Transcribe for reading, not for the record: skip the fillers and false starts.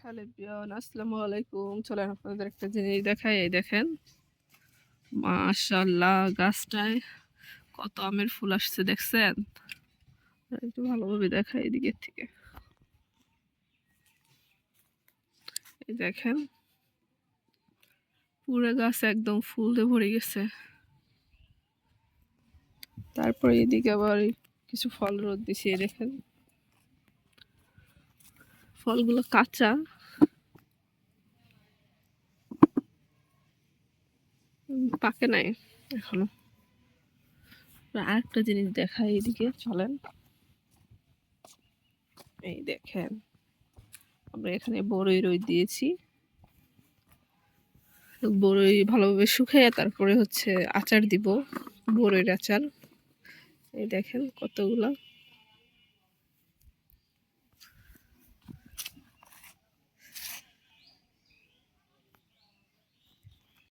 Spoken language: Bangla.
হ্যালো এভরিওয়ান, আসসালামু আলাইকুম। চলেন আপনাদের একটা জিনিস দেখাই। এই দেখেন, মাশাআল্লাহ, গাছটায় কত আমের ফুল আসছে দেখছেন? একটু ভালোভাবে দেখাই এদিকের থেকে। এই দেখেন, পুরো গাছ একদম ফুল দিয়ে ভরে গেছে। তারপরে এদিকে আবার কিছু ফল রোদ দিছি। এই দেখেন, ফলগুলো কাঁচা, পাকে নাই এখনো। আরেকটা জিনিস দেখাই এদিকে, চলেন। এই দেখেন, আমরা এখানে বড়ই রই দিয়েছি। বড়ই ভালোভাবে শুকিয়ে তারপরে হচ্ছে আচার দিব, বড়ইয়ের আচার। এই দেখেন কতগুলা।